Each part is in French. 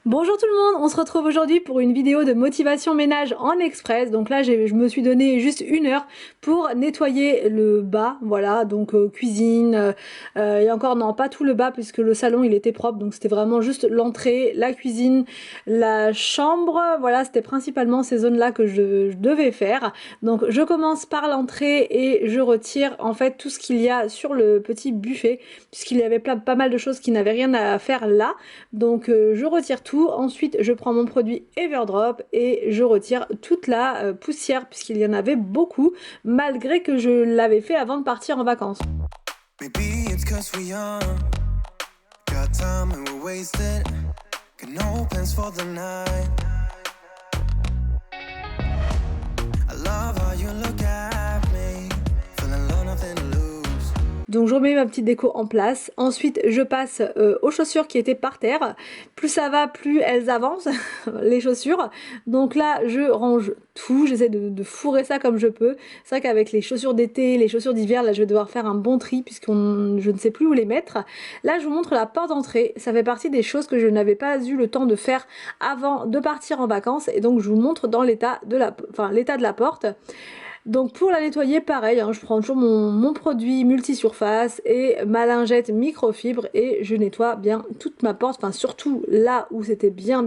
Bonjour tout le monde, on se retrouve aujourd'hui pour une vidéo de motivation ménage en express. Donc là, je me suis donné juste 1 heure pour nettoyer le bas, voilà, donc cuisine, et encore non, pas tout le bas puisque le salon il était propre, donc c'était vraiment juste l'entrée, la cuisine, la chambre, voilà, c'était principalement ces zones-là que je devais faire. Donc je commence par l'entrée et je retire en fait tout ce qu'il y a sur le petit buffet, puisqu'il y avait pas mal de choses qui n'avaient rien à faire là. Donc je retire tout, ensuite je prends mon produit Everdrop et je retire toute la poussière puisqu'il y en avait beaucoup malgré que je l'avais fait avant de partir en vacances. Maybe it's 'cause we're young, got time and we're wasted, got no plans for the night. I love how you look at me, feeling low, nothing to lose. Donc je remets ma petite déco en place, ensuite je passe aux chaussures qui étaient par terre. Plus ça va, plus elles avancent, les chaussures. Donc là je range tout, j'essaie de fourrer ça comme je peux. C'est vrai qu'avec les chaussures d'été, les chaussures d'hiver, là je vais devoir faire un bon tri puisque je ne sais plus où les mettre. Là je vous montre la porte d'entrée, ça fait partie des choses que je n'avais pas eu le temps de faire avant de partir en vacances. Et donc je vous montre dans l'état de la porte. Donc pour la nettoyer pareil, hein, je prends toujours mon produit multisurface et ma lingette microfibre et je nettoie bien toute ma porte, enfin surtout là où c'était bien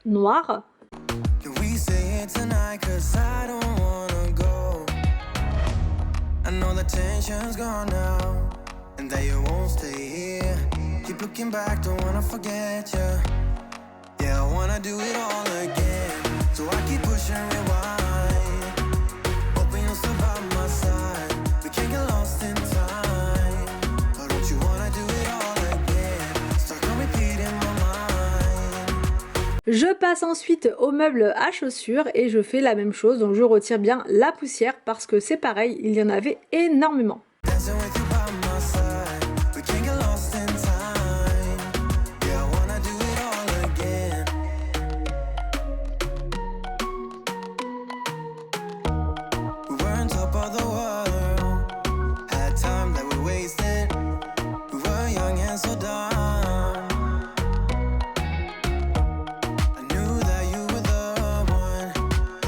noir. Je passe ensuite aux meubles à chaussures et je fais la même chose, donc je retire bien la poussière parce que c'est pareil, il y en avait énormément.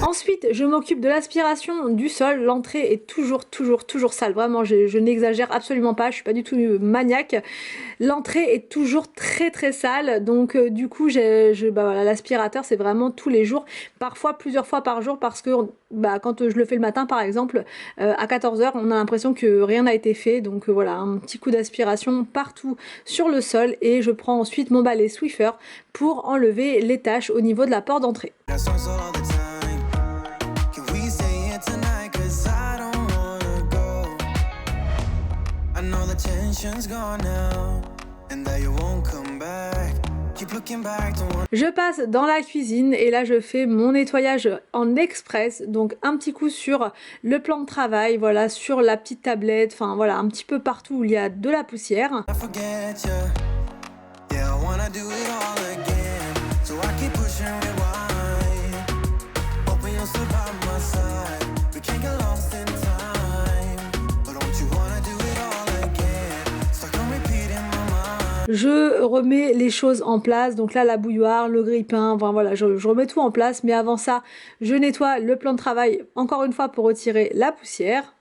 Ensuite, je m'occupe de l'aspiration du sol. L'entrée est toujours sale. Vraiment, je n'exagère absolument pas. Je suis pas du tout maniaque. L'entrée est toujours très sale. Donc, du coup, voilà, l'aspirateur, c'est vraiment tous les jours. Parfois, plusieurs fois par jour parce que quand je le fais le matin, par exemple, à 14h, on a l'impression que rien n'a été fait. Donc, voilà, un petit coup d'aspiration partout sur le sol. Et je prends ensuite mon balai Swiffer pour enlever les taches au niveau de la porte d'entrée. Je passe dans la cuisine et là je fais mon nettoyage en express, donc un petit coup sur le plan de travail, voilà, sur la petite tablette, enfin voilà, un petit peu partout où il y a de la poussière. Je remets les choses en place, donc là la bouilloire, le grille-pain, enfin voilà, je remets tout en place, mais avant ça, je nettoie le plan de travail encore une fois pour retirer la poussière.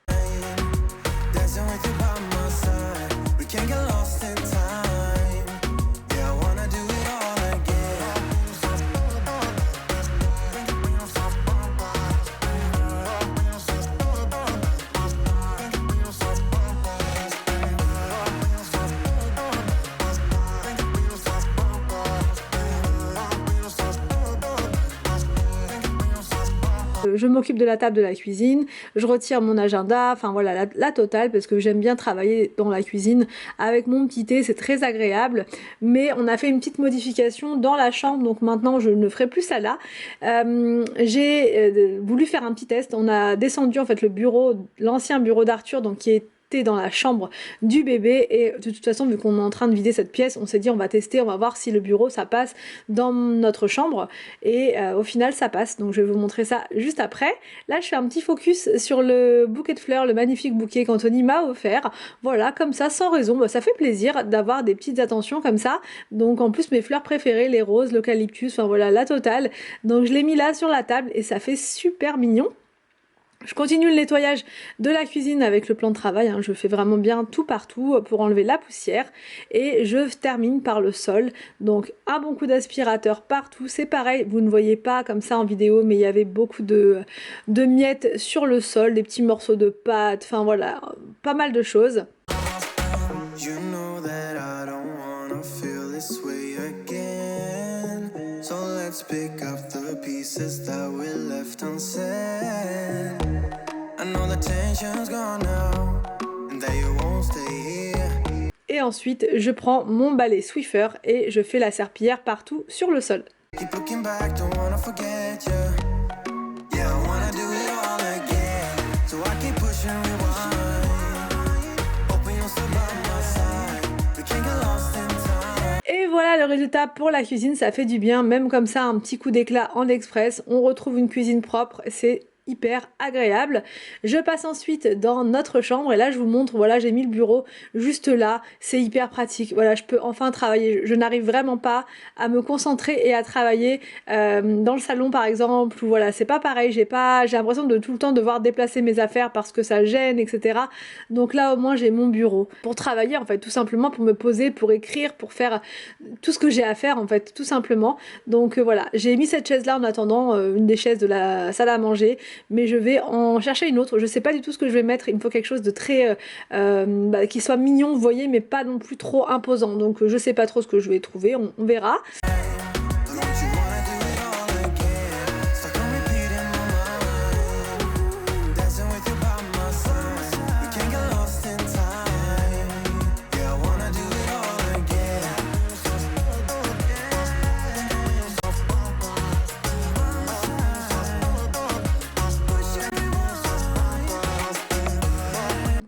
Je m'occupe de la table de la cuisine, je retire mon agenda, enfin voilà, la totale, parce que j'aime bien travailler dans la cuisine avec mon petit thé, c'est très agréable. Mais on a fait une petite modification dans la chambre, donc maintenant je ne ferai plus ça là. J'ai voulu faire un petit test, on a descendu en fait le bureau, l'ancien bureau d'Arthur, donc qui est thé dans la chambre du bébé et de toute façon vu qu'on est en train de vider cette pièce, on s'est dit on va tester, on va voir si le bureau ça passe dans notre chambre et au final ça passe, donc je vais vous montrer ça juste après. Là je fais un petit focus sur le bouquet de fleurs, le magnifique bouquet qu'Anthony m'a offert, voilà comme ça sans raison, bah, ça fait plaisir d'avoir des petites attentions comme ça, donc en plus mes fleurs préférées, les roses, l'eucalyptus, enfin voilà la totale, donc je l'ai mis là sur la table et ça fait super mignon. Je continue le nettoyage de la cuisine avec le plan de travail, hein. Je fais vraiment bien tout partout pour enlever la poussière et je termine par le sol, donc un bon coup d'aspirateur partout, c'est pareil, vous ne voyez pas comme ça en vidéo mais il y avait beaucoup de miettes sur le sol, des petits morceaux de pâte, enfin voilà, pas mal de choses. You know that I don't wanna feel this way again. So let's pick up the pieces that we left unsaid. I know the tension's gone now and that you won't stay here. Et ensuite, je prends mon balai Swiffer et je fais la serpillière partout sur le sol. Keep looking back, don't wanna forget you. Yeah, I wanna do it all again. So I keep pushing rewind. Hoping you'll still by my side. We can't get lost in time. Et voilà le résultat pour la cuisine, ça fait du bien, même comme ça, un petit coup d'éclat en express, on retrouve une cuisine propre, c'est hyper agréable. Je passe ensuite dans notre chambre et là je vous montre, voilà j'ai mis le bureau juste là, c'est hyper pratique, voilà je peux enfin travailler, je n'arrive vraiment pas à me concentrer et à travailler dans le salon par exemple, ou voilà c'est pas pareil, j'ai l'impression de tout le temps devoir déplacer mes affaires parce que ça gêne etc. Donc là au moins j'ai mon bureau pour travailler en fait, tout simplement pour me poser, pour écrire, pour faire tout ce que j'ai à faire en fait, tout simplement. Donc voilà, j'ai mis cette chaise là en attendant, une des chaises de la salle à manger, mais je vais en chercher une autre, je sais pas du tout ce que je vais mettre, il me faut quelque chose de très qui soit mignon vous voyez, mais pas non plus trop imposant, donc je sais pas trop ce que je vais trouver, on verra.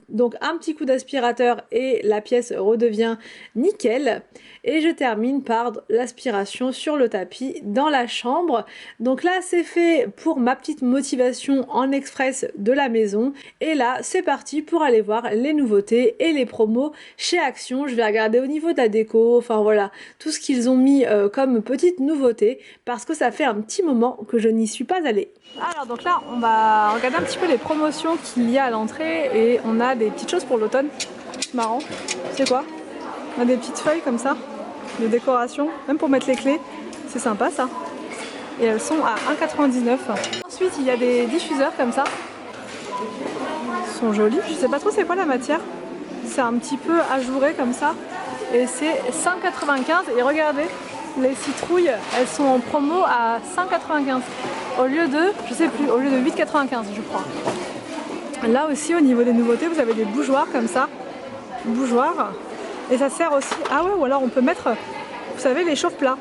Donc un petit coup d'aspirateur et la pièce redevient nickel. Et je termine par l'aspiration sur le tapis dans la chambre. Donc là c'est fait pour ma petite motivation en express de la maison. Et là c'est parti pour aller voir les nouveautés et les promos chez Action. Je vais regarder au niveau de la déco, enfin voilà, tout ce qu'ils ont mis comme petite nouveauté. Parce que ça fait un petit moment que je n'y suis pas allée. Alors donc là on va regarder un petit peu les promotions qu'il y a à l'entrée et on a des petites choses pour l'automne, marrant, c'est quoi? On a des petites feuilles comme ça, de décoration, même pour mettre les clés, c'est sympa ça. Et elles sont à 1,99 €. Ensuite il y a des diffuseurs comme ça, ils sont jolis, je sais pas trop c'est quoi la matière, c'est un petit peu ajouré comme ça et c'est 5,95 € et regardez, les citrouilles elles sont en promo à 5,95 € au lieu de, je sais plus, au lieu de 8,95 € je crois. Là aussi au niveau des nouveautés vous avez des bougeoirs comme ça, bougeoirs, et ça sert aussi, ah ouais, ou alors on peut mettre, vous savez les chauffe-plats,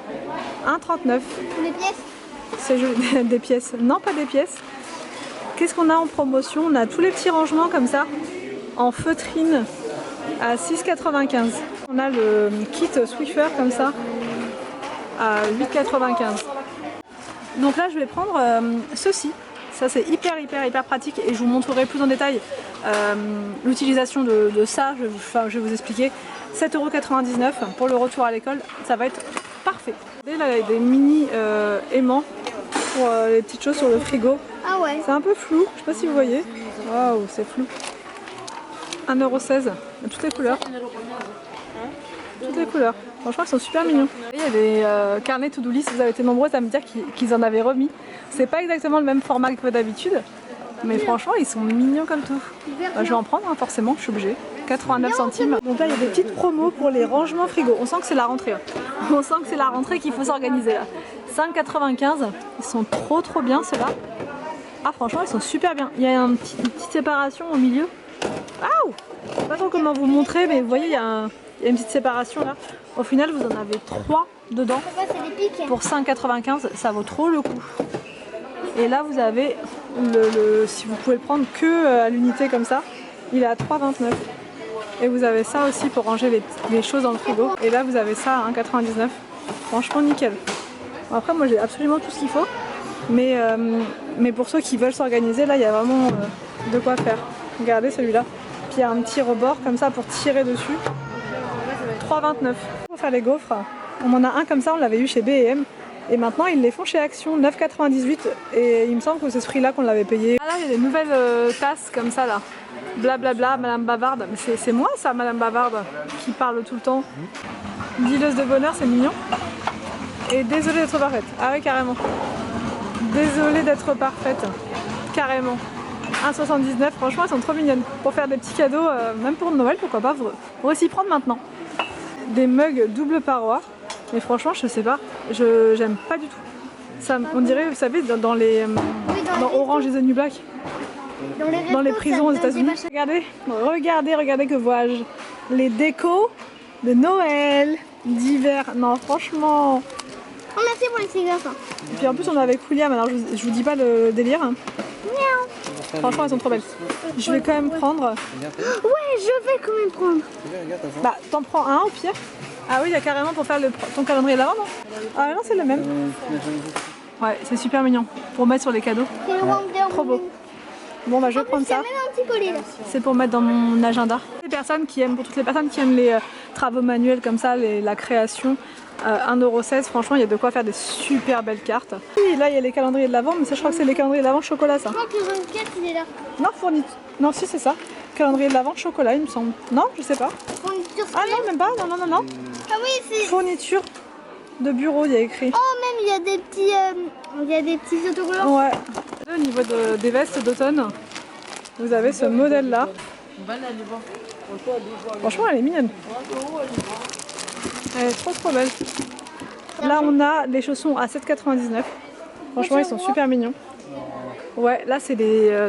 1,39 €. Des pièces? C'est des pièces, non pas des pièces. Qu'est-ce qu'on a en promotion? On a tous les petits rangements comme ça, en feutrine à 6,95 €. On a le kit Swiffer comme ça à 8,95 €. Donc là je vais prendre ceci. Ça c'est hyper pratique et je vous montrerai plus en détail l'utilisation de ça, je vais vous expliquer. 7,99 € pour le retour à l'école, ça va être parfait. Et là il y a des mini aimants pour les petites choses sur le frigo. Ah ouais. C'est un peu flou, je sais pas si vous voyez. Waouh, c'est flou. 1,16 €, toutes les couleurs. Toutes les couleurs. Franchement, ils sont super mignons. Il y a des carnets to-do list, vous avez été nombreuses à me dire qu'ils en avaient remis. C'est pas exactement le même format que d'habitude, mais franchement, ils sont mignons comme tout. Bah, je vais en prendre, hein, forcément, je suis obligée. 89 centimes. Donc là, il y a des petites promos pour les rangements frigo. On sent que c'est la rentrée. Hein. On sent que c'est la rentrée qu'il faut s'organiser là. 5,95 €. Ils sont trop bien ceux-là. Ah, franchement, ils sont super bien. Il y a une petite séparation au milieu. Ah, je sais pas trop comment vous montrer, mais vous voyez, il y a une petite séparation là. Au final, vous en avez 3 dedans. Pour 5,95 €, ça vaut trop le coup. Et là, vous avez si vous pouvez le prendre que à l'unité comme ça, il est à 3,29 €. Et vous avez ça aussi pour ranger les choses dans le frigo. Et là vous avez ça à 1,99. Franchement nickel. Bon, après moi j'ai absolument tout ce qu'il faut. Mais pour ceux qui veulent s'organiser, là il y a vraiment de quoi faire. Regardez celui-là. Puis il y a un petit rebord comme ça pour tirer dessus. 3,29. Pour faire les gaufres, on en a un comme ça, on l'avait eu chez B&M. Et maintenant ils les font chez Action, 9,98. Et il me semble que c'est ce prix-là qu'on l'avait payé. Ah là il y a des nouvelles tasses comme ça là. Blablabla, Madame Bavarde. Mais c'est moi ça, Madame Bavarde, qui parle tout le temps. Dealeuse de bonheur, c'est mignon. Et désolée d'être parfaite. Ah oui, carrément. Désolée d'être parfaite. Carrément. 1,79, franchement elles sont trop mignonnes. Pour faire des petits cadeaux, même pour Noël, pourquoi pas, faut aussi prendre maintenant. Des mugs double paroi. Mais franchement, je sais pas, j'aime pas du tout. Ça, on dirait, vous savez, dans Orange is the New Black. Dans les prisons aux États-Unis. Regardez que vois-je. Les décos de Noël, d'hiver. Non, franchement. Oh, merci pour les cigares. Et puis en plus, on est avec William, alors je vous dis pas le délire. Franchement, elles sont trop belles. Je vais quand même prendre. Ouais, je vais quand même prendre. Bah, t'en prends un au pire. Ah oui, il y a carrément pour faire ton calendrier de l'avant, non? Ah non, c'est le même. Ouais, c'est super mignon. Pour mettre sur les cadeaux. C'est le Wonder Trop beau. Bon bah je vais prendre ça. même un petit collier là. C'est pour mettre dans mon agenda. Pour toutes les personnes qui aiment les travaux manuels comme ça, la création, 1,16 €, franchement il y a de quoi faire des super belles cartes. Et là il y a les calendriers de l'avant, mais ça je crois que c'est les calendriers de l'avant chocolat ça. Je crois que le 24 il est là. Non, non si c'est ça. Calendrier de l'avant chocolat il me semble. Non, je sais pas. Fourniture Ah non, même pas, non. Ah oui, c'est. Fourniture de bureau, il y a écrit. Oh, même il y a des petits autocollants. Ouais. Au niveau des vestes d'automne, vous avez ce modèle là. Franchement elle est mignonne. Elle est trop belle. Là on a les chaussons à 7,99. Franchement ils sont super mignons. Ouais, là c'est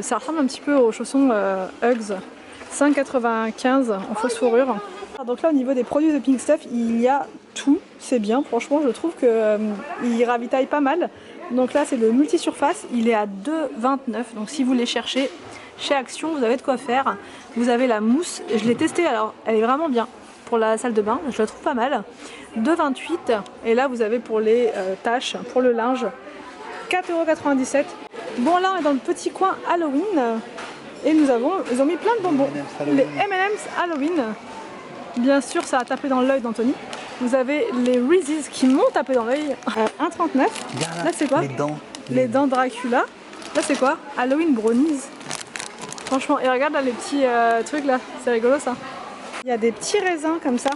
ça ressemble un petit peu aux chaussons Uggs. 5,95 en fausse fourrure. Donc là au niveau des produits de Pink Stuff, il y a tout, c'est bien, franchement je trouve qu'il ravitaille pas mal. Donc là c'est le multisurface, il est à 2,29, donc si vous les cherchez chez Action, vous avez de quoi faire. Vous avez la mousse, je l'ai testée, alors elle est vraiment bien pour la salle de bain, je la trouve pas mal. 2,28 et là vous avez pour les tâches, pour le linge, 4,97 €. Bon là on est dans le petit coin Halloween et ils ont mis plein de bonbons. Les M&M's Halloween. Bien sûr, ça a tapé dans l'œil d'Anthony. Vous avez les Reese's qui m'ont tapé dans l'œil. 1,39. Là, c'est quoi? Les dents Dracula. Là, c'est quoi? Halloween Brownies. Franchement, et regarde là les petits trucs là. C'est rigolo ça. Il y a des petits raisins comme ça.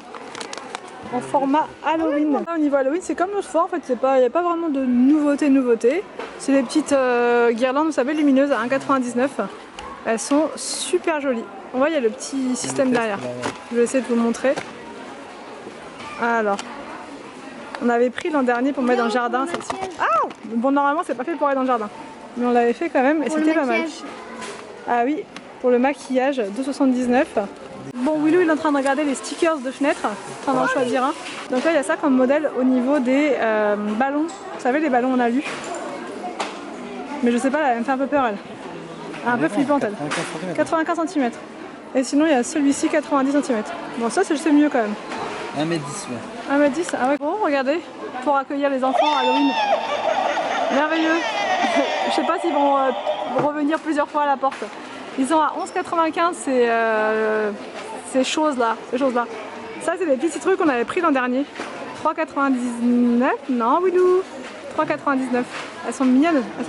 En format Halloween. Là, au niveau Halloween, c'est comme l'autre fois. En fait, il n'y a pas vraiment de nouveauté. C'est des petites guirlandes, vous savez, lumineuses à 1,99 €. Elles sont super jolies. On voit, il y a le petit système derrière. Je vais essayer de vous montrer. Alors, on avait pris l'an dernier pour mettre dans le jardin. Ah bon, normalement, c'est pas fait pour aller dans le jardin. Mais on l'avait fait quand même et c'était pas mal. Ah oui, pour le maquillage, 2,79 €. Bon, Willou, il est en train de regarder les stickers de fenêtre, en train d'en choisir un. Donc là, il y a ça comme modèle au niveau des ballons. Vous savez, les ballons en alu. Mais je sais pas, elle me fait un peu peur, elle. Un peu flippante, elle. 95 cm. Et sinon, il y a celui-ci, 90 cm. Bon, ça, c'est mieux quand même. 1,10 m, ouais. 1,10 m, ah ouais. Bon, regardez, pour accueillir les enfants à Halloween. Merveilleux. Je sais pas s'ils vont revenir plusieurs fois à la porte. Ils sont à 11,95 €, ces choses-là. Ça, c'est des petits trucs qu'on avait pris l'an dernier. 3,99 €. Non, Willou. 3,99 €. Elles sont mignonnes. Elles